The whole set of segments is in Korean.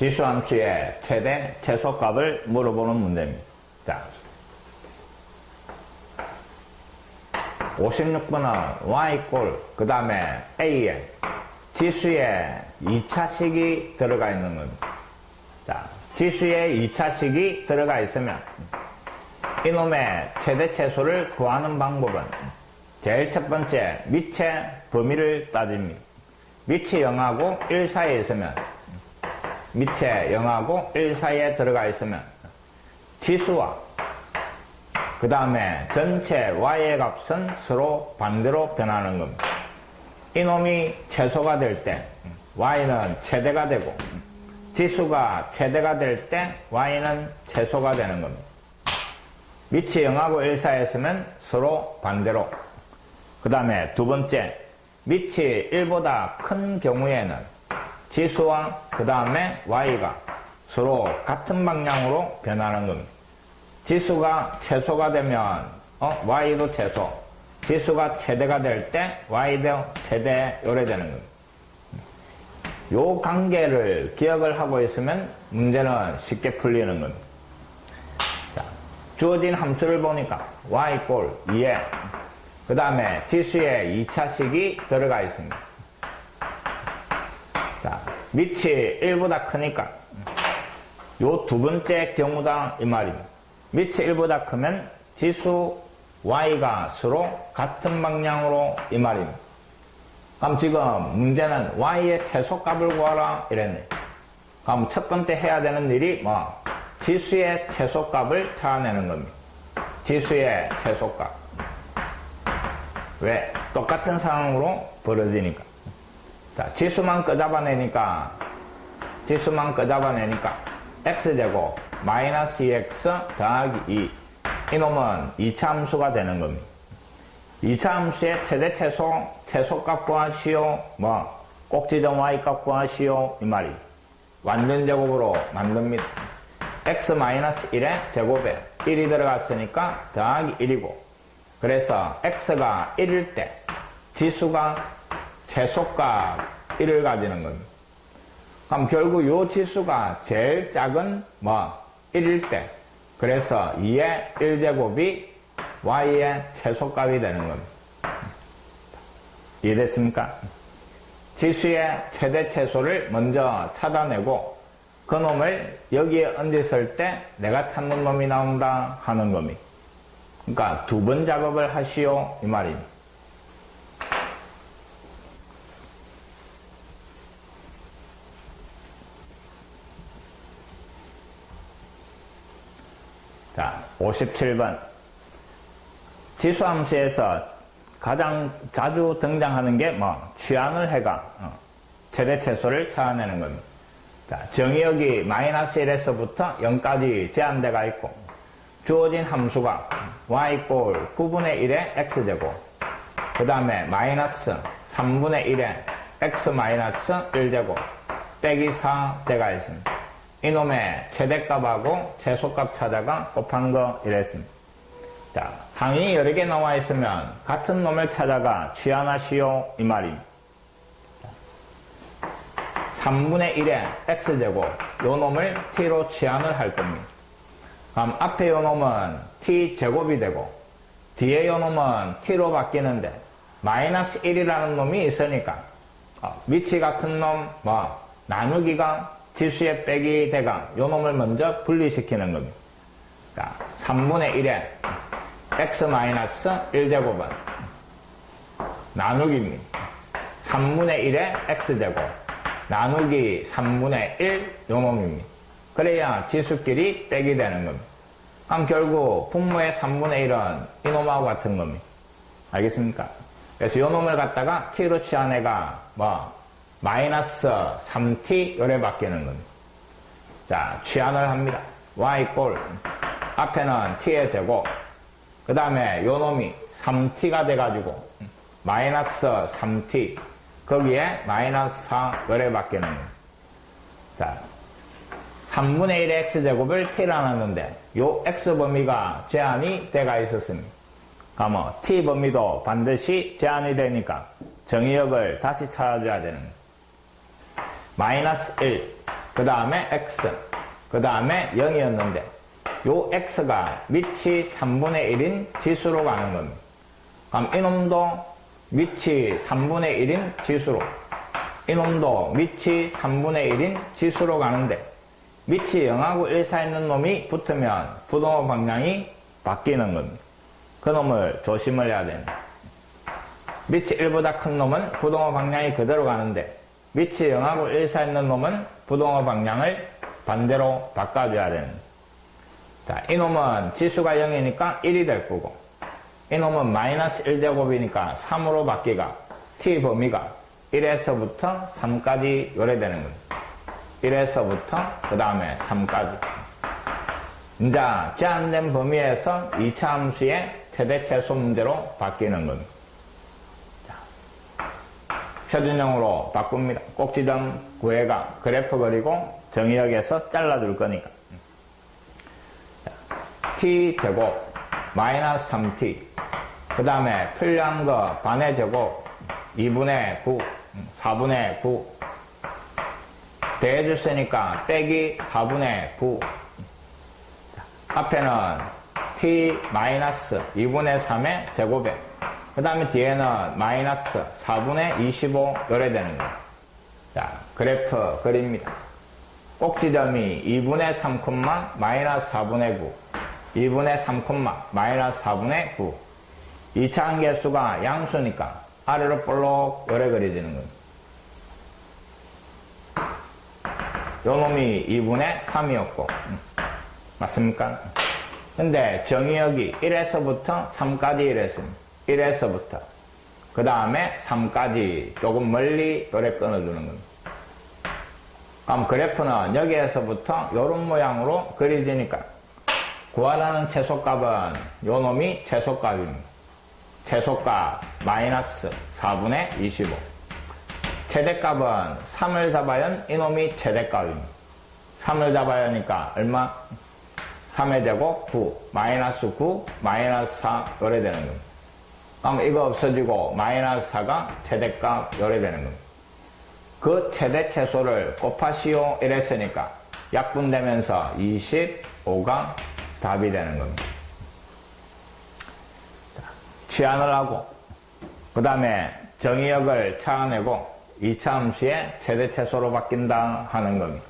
지수함수의 최대 최소값을 물어보는 문제입니다. 자, 56번은 y 그 다음에 a에 지수에 2차식이 들어가 있는 겁니다. 자, 지수에 2차식이 들어가 있으면 이놈의 최대 최소를 구하는 방법은 제일 첫 번째 밑의 범위를 따집니다. 밑이 0하고 1 사이에 있으면 밑에 0하고 1 사이에 들어가 있으면 지수와 그 다음에 전체 y의 값은 서로 반대로 변하는 겁니다. 이놈이 최소가 될 때 y는 최대가 되고 지수가 최대가 될 때 y는 최소가 되는 겁니다. 밑이 0하고 1 사이에 있으면 서로 반대로. 그 다음에 두 번째, 밑이 1보다 큰 경우에는 지수와 그 다음에 y가 서로 같은 방향으로 변하는 겁니다. 지수가 최소가 되면 y도 최소, 지수가 최대가 될 때 y도 최대 요래 되는 겁니다. 요 관계를 기억을 하고 있으면 문제는 쉽게 풀리는 겁니다. 자, 주어진 함수를 보니까 y = 2에 그 다음에 지수에 2차식이 들어가 있습니다. 자, 밑이 1보다 크니까 요 두 번째 경우다 이 말입니다. 밑이 1보다 크면 지수 y가 서로 같은 방향으로 이 말입니다. 그럼 지금 문제는 y의 최소값을 구하라 이랬네. 그럼 첫 번째 해야 되는 일이 지수의 최소값을 찾아내는 겁니다. 지수의 최소값. 왜? 똑같은 상황으로 벌어지니까. 자, 지수만 끄잡아내니까 x제곱 마이너스 2x 더하기 2. 이놈은 2차 함수가 되는 겁니다. 2차 함수의 최대 최소값 구하시오. 꼭지점 y값 구하시오. 이 말이. 완전 제곱으로 만듭니다. x 마이너스 1의 제곱에 1이 들어갔으니까 더하기 1이고. 그래서 x가 1일 때 지수가 최소값 1을 가지는 겁니다. 그럼 결국 요 지수가 제일 작은 1일 때 그래서 2의 1제곱이 y의 최소값이 되는 겁니다. 이해됐습니까? 지수의 최대 최소를 먼저 찾아내고 그 놈을 여기에 얹었을 때 내가 찾는 놈이 나온다 하는 겁니다. 그러니까 두 번 작업을 하시오 이 말입니다. 자, 57번. 지수함수에서 가장 자주 등장하는 게 취한을 해가 최대 최소를 찾아내는 겁니다. 자, 정의역이 마이너스 1에서부터 0까지 제한되가 있고 주어진 함수가 y = 9분의 1의 x제곱 그 다음에 마이너스 3분의 1의 x 마이너스 1제곱 빼기 4 되가 있습니다. 이놈의 최대값하고 최소값 찾아가 곱한 거 이랬습니다. 자, 항이 여러 개 나와 있으면 같은 놈을 찾아가 취한하시오 이 말입니다. 3분의 1의 x제곱 요 놈을 t로 취한을 할 겁니다. 그럼 앞에 요 놈은 t제곱이 되고 뒤에 요 놈은 t로 바뀌는데 마이너스 1이라는 놈이 있으니까 밑이 같은 놈 나누기가 지수의 빼기 대가 요 놈을 먼저 분리시키는 겁니다. 자, 3분의 1의 x 마이너스 1제곱은 나누기입니다. 3분의 1의 x제곱 나누기 3분의 1 요 놈입니다. 그래야 지수끼리 빼기 되는 겁니다. 그럼 결국 분모의 3분의 1은 이놈하고 같은 겁니다. 알겠습니까? 그래서 요 놈을 갖다가 t로 취한애가 마이너스 3t 요래 바뀌는 겁니다. 자, 취한을 합니다. y = 앞에는 t의 제곱 그 다음에 요 놈이 3t가 돼가지고 마이너스 3t 거기에 마이너스 4 요래 바뀌는 겁니다. 자, 3분의 1의 x제곱을 t라 놨는데 요 x범위가 제한이 돼가 있었습니다. 그러면 t범위도 반드시 제한이 되니까 정의역을 다시 찾아줘야 되는 거예요. 마이너스 1 그 다음에 x, 그 다음에 0이었는데 요 x가 밑이 3분의 1인 지수로 가는 겁니다. 그럼 이놈도 밑이 3분의 1인 지수로, 이놈도 밑이 3분의 1인 지수로 가는데 밑이 0하고 1 사이에 있는 놈이 붙으면 부동호 방향이 바뀌는 겁니다. 그 놈을 조심을 해야 됩니다. 밑이 1보다 큰 놈은 부동호 방향이 그대로 가는데 밑이 0하고 1 사이에 있는 놈은 부동호 방향을 반대로 바꿔줘야 됩니다. 자, 이놈은 지수가 0이니까 1이 될 거고 이놈은 마이너스 1제곱이니까 3으로 바뀌가 t 범위가 1에서부터 3까지 요래되는 겁니다. 1에서부터 그 다음에 3까지. 이제 제한된 범위에서 2차 함수의 최대 최소 문제로 바뀌는 겁니다. 자, 표준형으로 바꿉니다. 꼭지점 구해가 그래프 그리고 정의역에서 잘라줄 거니까. 자, t제곱 마이너스 3t 그 다음에 풀려한 거 반의 제곱 2분의 9 4분의 9 대해줬으니까 빼기 4분의 9 앞에는 t 마이너스 2분의 3의 제곱에 그 다음에 뒤에는 마이너스 4분의 25 요래되는 거예요. 자, 그래프 그립니다. 꼭지점이 2분의 3, 마이너스 4분의 9 2분의 3, 마이너스 4분의 9 2차 한계수가 양수니까 아래로 볼록 요래 그려지는 겁니다. 요 놈이 2분의 3이었고 맞습니까? 근데 정의역이 1에서부터 3까지 이랬습니다. 1에서부터 그 다음에 3까지 조금 멀리 요래 끊어주는 겁니다. 그럼 그래프는 여기에서부터 요런 모양으로 그려지니까 구하라는 최소값은 요 놈이 최소값입니다. 최소값 마이너스 4분의 25 최대값은 3을 잡아야 이놈이 최대값입니다. 3을 잡아야 하니까 얼마? 3의 제곱 9 마이너스 9 마이너스 4 요래 되는 겁니다. 그럼 이거 없어지고 마이너스 4가 최대값 요래 되는 겁니다. 그 최대 최소를 곱하시오 이랬으니까 약분되면서 25가 답이 되는 겁니다. 치환을 하고 그 다음에 정의역을 찾아내고 2차 함수의 최대 최소로 바뀐다 하는 겁니다.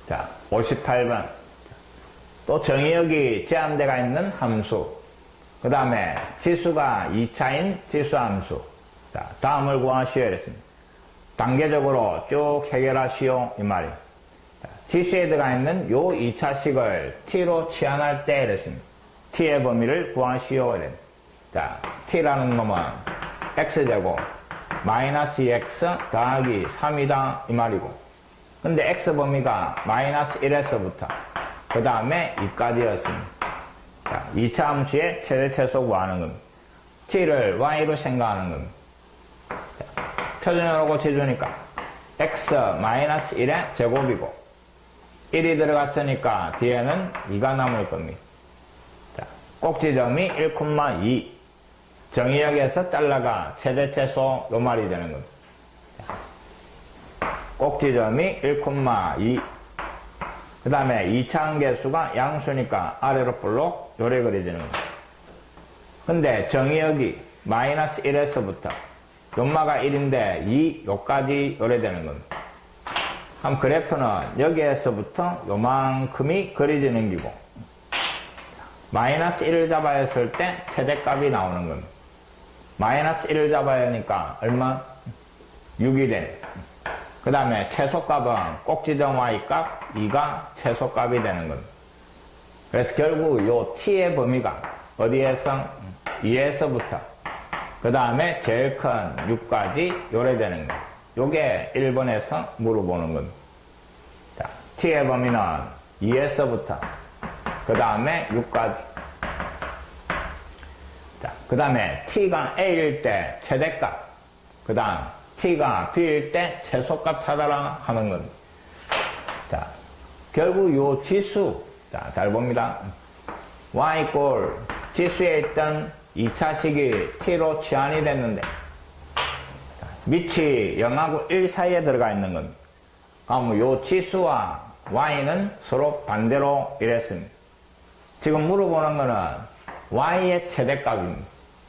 자, 58번. 또 정의역이 제한되어 있는 함수. 그 다음에 지수가 2차인 지수함수. 자, 다음을 구하시오 이랬습니다. 단계적으로 쭉 해결하시오 이 말이에요. 자, 지수에 들어가 있는 요 2차식을 t로 치환할 때 이랬습니다. t의 범위를 구하시오 이랬습니다. 자, t라는 놈은 x제곱 마이너스 2x 더하기 3이다 이 말이고 근데 x 범위가 마이너스 1에서부터 그 다음에 2까지였습니다. 자, 2차 함수의 최대 최소 구하는 겁니다. t를 y로 생각하는 겁니다. 자, 표준으로 고쳐주니까 x 마이너스 1의 제곱이고 1이 들어갔으니까 뒤에는 2가 남을 겁니다. 자, 꼭지점이 1,2 정의역에서 잘라가 최대 최소 요 말이 되는 겁니다. 자, 꼭지점이 1,2 그 다음에 2차 한계수가 양수니까 아래로 볼록 요래 그려지는 겁니다. 근데 정의역이 마이너스 1에서부터 요마가 1인데 2 요까지 요래 되는 겁니다. 그럼 그래프는 여기에서부터 요만큼이 그려지는 기고 마이너스 1을 잡아야 했을 때 최대값이 나오는 겁니다. 마이너스 1을 잡아야 하니까 얼마? 6이 되네. 그 다음에 최소값은 꼭지점 y값 2가 최소값이 되는 겁니다. 그래서 결국 요 t의 범위가 어디에서? 2에서부터 그 다음에 제일 큰 6까지 요래되는 거예요. 요게 1번에서 물어보는 겁니다. 자, t의 범위는 2에서부터 그 다음에 6까지 자, 그 다음에 t가 a일 때 최대값 그 다음 t가 b일 때 최소값 찾아라 하는 겁니다. 자, 결국 요 지수, 자, 잘 봅니다. y 꼴 지수에 있던 2차식이 t로 치환이 됐는데 밑이 0하고 1 사이에 들어가 있는 겁니다. 그럼 요 지수와 y는 서로 반대로 이랬습니다. 지금 물어보는 거는 y의 최대값입니다.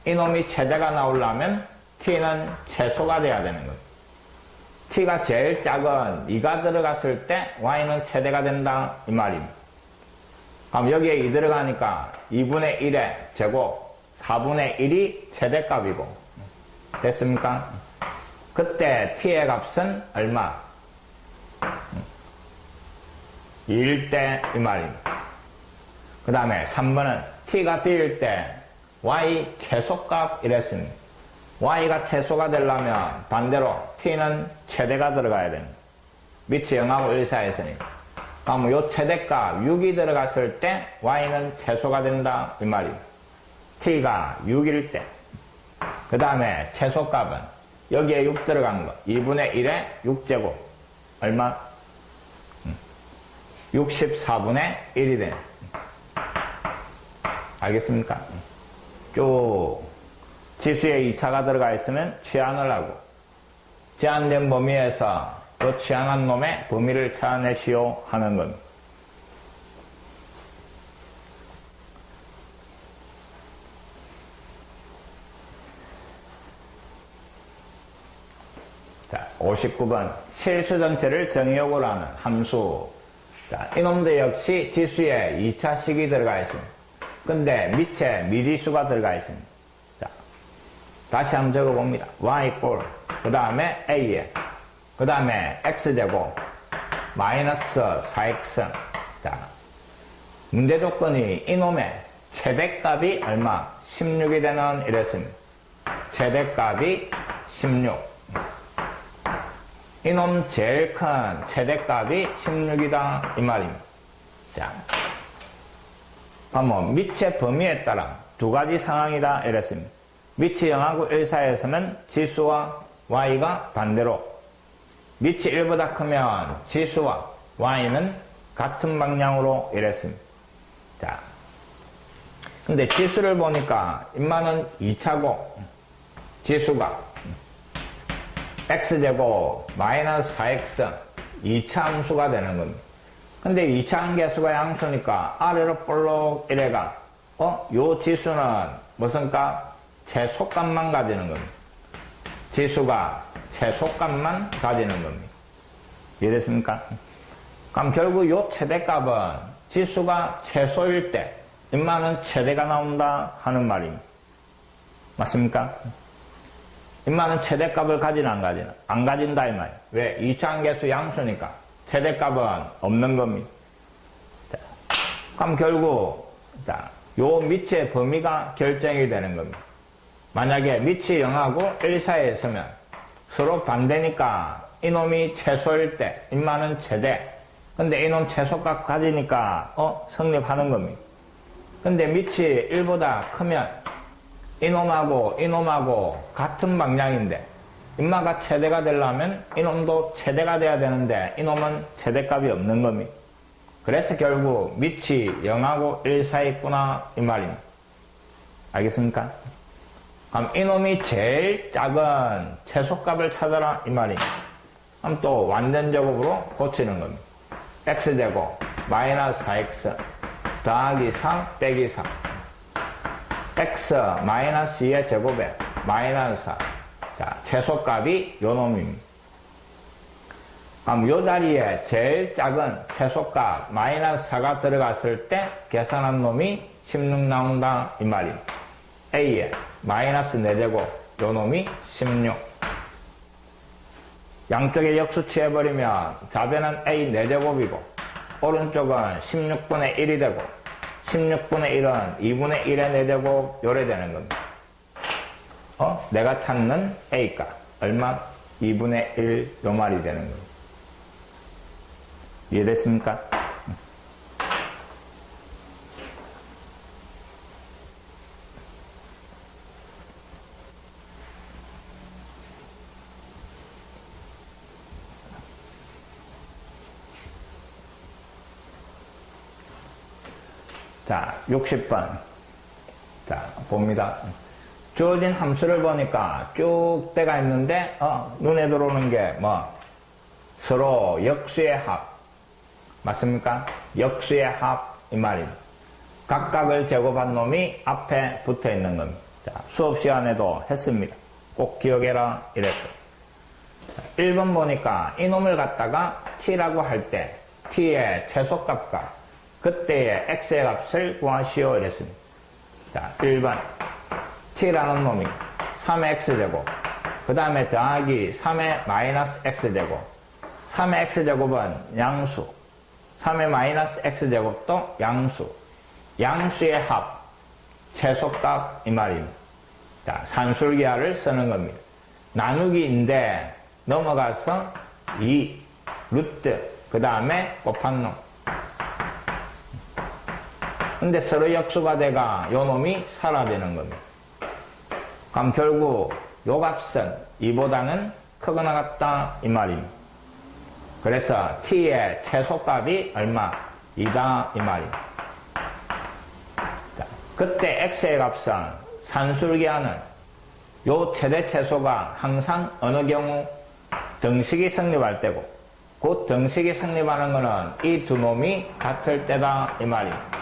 이놈이 최대가 나오려면 t는 최소가 돼야 되는 거예요. t가 제일 작은 2가 들어갔을 때 y는 최대가 된다 이 말입니다. 그럼 여기에 2 들어가니까 2분의 1의 제곱 4분의 1이 최대값이고 됐습니까? 그때 t의 값은 얼마? 2일 때 이 말입니다. 그 다음에 3번은 t가 b일 때 y 최소값 이랬습니다. y가 최소가 되려면 반대로 t는 최대가 들어가야 됩니다. 밑이 0하고 1 사이에서니까. 그럼 요 최대값 6이 들어갔을 때 y는 최소가 된다 이 말입니다. t가 6일 때. 그 다음에 최소값은 여기에 6 들어간 거 2분의 1에 6제곱 얼마? 64분의 1이 되네. 알겠습니까? 쭉 지수에 2차가 들어가 있으면 치환을 하고 제한된 범위에서 또 치환한 놈의 범위를 찾아내시오 하는 겁니다. 자, 59번 실수 전체를 정의역으로 하는 함수. 자, 이놈도 역시 지수에 2차식이 들어가 있습니다. 근데 밑에 미지수가 들어가 있습니다. 자, 다시 한번 적어봅니다. y 꼴, 그 다음에 a에, 그 다음에 x제곱, 마이너스 4x. 자, 문제 조건이 이놈의 최대값이 얼마? 16이 되는 이랬습니다. 최대값이 16. 이놈 제일 큰 최대값이 16이다 이 말입니다. 자, 그러면 밑의 범위에 따라 두 가지 상황이다 이랬습니다. 밑이 0하고 1 사이에서는 지수와 y가 반대로, 밑이 1보다 크면 지수와 y는 같은 방향으로 이랬습니다. 자, 근데 지수를 보니까 인마는 2차고 지수가 x제곱 마이너스 4x 2차 함수가 되는 겁니다. 근데 2차 함계수가 양수니까 아래로 볼록 이래가 요 지수는 무슨 값? 최소값만 가지는 겁니다. 지수가 최소값만 가지는 겁니다. 이해됐습니까? 그럼 결국 요 최대값은 지수가 최소일 때 인마는 최대가 나온다 하는 말입니다. 맞습니까? 인마는 최대값을 가지나 안 가지나? 안 가진다 이 말이에요. 왜? 2차 함계수 양수니까 최대값은 없는 겁니다. 자, 그럼 결국 자, 요 밑의 범위가 결정이 되는 겁니다. 만약에 밑이 0하고 1 사이에 있으면 서로 반대니까 이놈이 최소일 때 인마는 최대. 근데 이놈 최소값 가지니까 성립하는 겁니다. 근데 밑이 1보다 크면 이놈하고 같은 방향인데 인마가 최대가 되려면 이놈도 최대가 돼야 되는데 이놈은 최대값이 없는 겁니다. 그래서 결국 밑이 0하고 1 사이 있구나 이 말입니다. 알겠습니까? 그럼 이놈이 제일 작은 최소값을 찾아라 이 말입니다. 그럼 또 완전제곱으로 고치는 겁니다. x제곱 마이너스 4x 더하기 3 빼기 3 x 마이너스 2의 제곱에 마이너스 4. 자, 최소값이 요 놈입니다. 그럼 요 자리에 제일 작은 최소값 마이너스 4가 들어갔을 때 계산한 놈이 16 나온다 이 말입니다. a에 마이너스 4제곱 요 놈이 16. 양쪽에 역수치해버리면 좌변은 a 4제곱이고 오른쪽은 16분의 1이 되고 16분의 1은 2분의 1의 4제곱 요래 되는 겁니다. 내가 찾는 A가 얼마? 2분의 1 요 말이 되는 겁니다. 이해됐습니까? 자, 60번. 자, 봅니다. 주어진 함수를 보니까 쭉 때가 있는데, 눈에 들어오는 게 뭐, 서로 역수의 합. 맞습니까? 역수의 합, 이 말입니다. 각각을 제곱한 놈이 앞에 붙어 있는 겁니다. 자, 수업 시간에도 했습니다. 꼭 기억해라, 이랬고. 1번 보니까 이놈을 갖다가 t라고 할 때, t의 최소값과 그때의 x의 값을 구하시오, 이랬습니다. 자, 1번. t라는 놈이 3의 x제곱, 그 다음에 더하기 3의 마이너스 x제곱, 3의 x제곱은 양수, 3의 마이너스 x제곱도 양수, 양수의 합, 최소값 이 말입니다. 자, 산술기하를 쓰는 겁니다. 나누기인데 넘어가서 2, 루트, 그 다음에 곱한 놈. 근데 서로 역수가 돼가 요 놈이 사라지는 겁니다. 그럼 결국 요 값은 2보다는 크거나 같다 이 말입니다. 그래서 t의 최소값이 얼마? 2다 이 말입니다. 자, 그때 x의 값은 산술기하는 요 최대 최소가 항상 어느 경우 등식이 성립할 때고, 그 등식이 성립하는 것은 이 두 놈이 같을 때다 이 말입니다.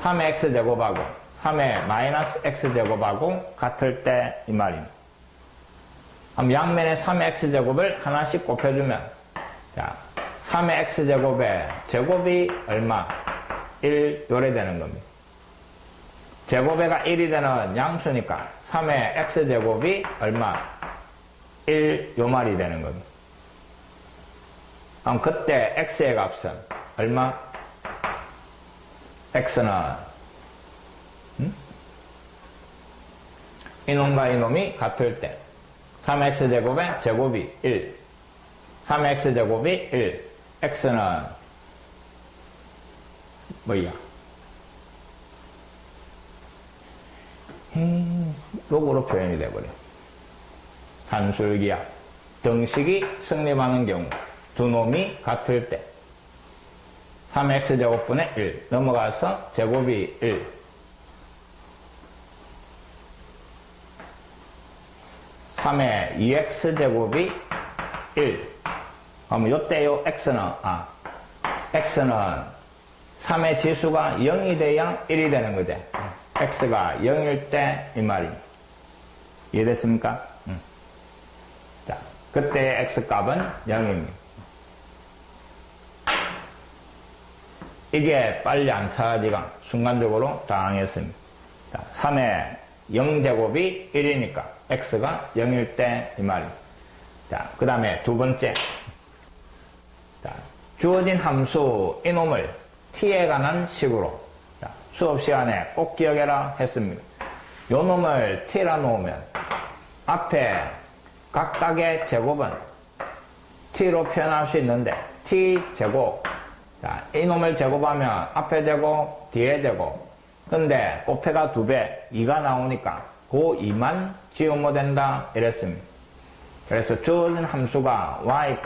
3의 x제곱하고 3의 마이너스 x제곱하고 같을 때 이 말입니다. 그럼 양면에 3의 x제곱을 하나씩 곱해주면, 자, 3의 x제곱의 제곱이 얼마? 1 요래 되는 겁니다. 제곱에가 1이 되는 양수니까 3의 x제곱이 얼마? 1 요 말이 되는 겁니다. 그럼 그때 x의 값은 얼마? x는 이놈과 이놈이 같을 때 3x제곱의 제곱이 1, 3x제곱이 1, x는 뭐야? 로그로 표현이 돼버려. 산술기하 등식이 성립하는 경우 두 놈이 같을 때 3x제곱분의 1 넘어가서 제곱이 1, 3의 2x제곱이 1. 그럼 요때 요 x는 x는 3의 지수가 0이 돼야 1이 되는 거지. x가 0일 때 이 말입니다. 이해됐습니까? 자, 그때의 x값은 0입니다. 이게 빨리 안 찾아지가 순간적으로 당했습니다. 자, 3의 0제곱이 1이니까 x가 0일 때 이 말입니다. 자, 그 다음에 두 번째. 자, 주어진 함수 이놈을 t에 관한 식으로, 자, 수업 시간에 꼭 기억해라 했습니다. 요 놈을 t라 놓으면 앞에 각각의 제곱은 t로 표현할 수 있는데 t제곱, 자, 이놈을 제곱하면 앞에 제곱, 뒤에 제곱. 근데 곱해가 2배, 2가 나오니까 그 2만 지우면 된다 이랬습니다. 그래서 주어진 함수가 y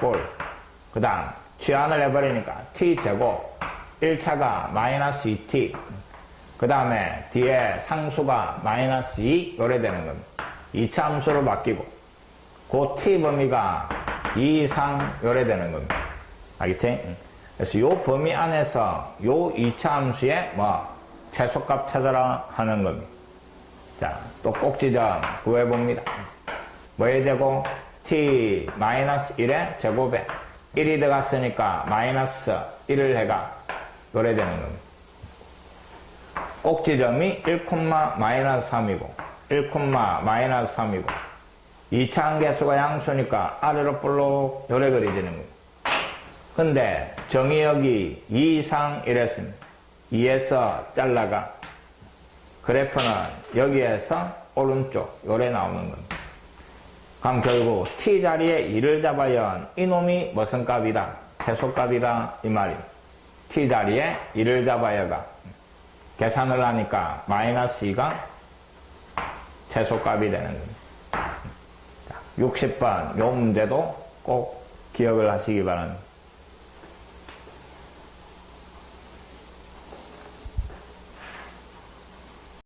그 다음 취한을 해버리니까 t제곱, 1차가 마이너스 2t, 그 다음에 뒤에 상수가 마이너스 2 요래 되는 겁니다. 2차 함수로 바뀌고 그 t 범위가 2 이상 요래 되는 겁니다. 알겠지? 그래서 요 범위 안에서 요 2차 함수의 최소값 찾아라 하는 겁니다. 자, 또 꼭지점 구해봅니다. 뭐의 제곱? t 마이너스 1의 제곱에 1이 들어갔으니까 마이너스 1을 해가 요래 되는 겁니다. 꼭지점이 1, 마이너스 3이고 1, 마이너스 3이고 2차 한계수가 양수니까 아래로 볼록 요래 그려지는 겁니다. 근데 정의역이 2 이상 이랬습니다. 2에서 잘라가 그래프는 여기에서 오른쪽 요래 나오는 겁니다. 그럼 결국 t 자리에 2를 잡아야 이놈이 무슨 값이다? 최소값이다 이 말이에요. t 자리에 2를 잡아야가 계산을 하니까 마이너스 2가 최소값이 되는 겁니다. 60번 요 문제도 꼭 기억을 하시기 바랍니다.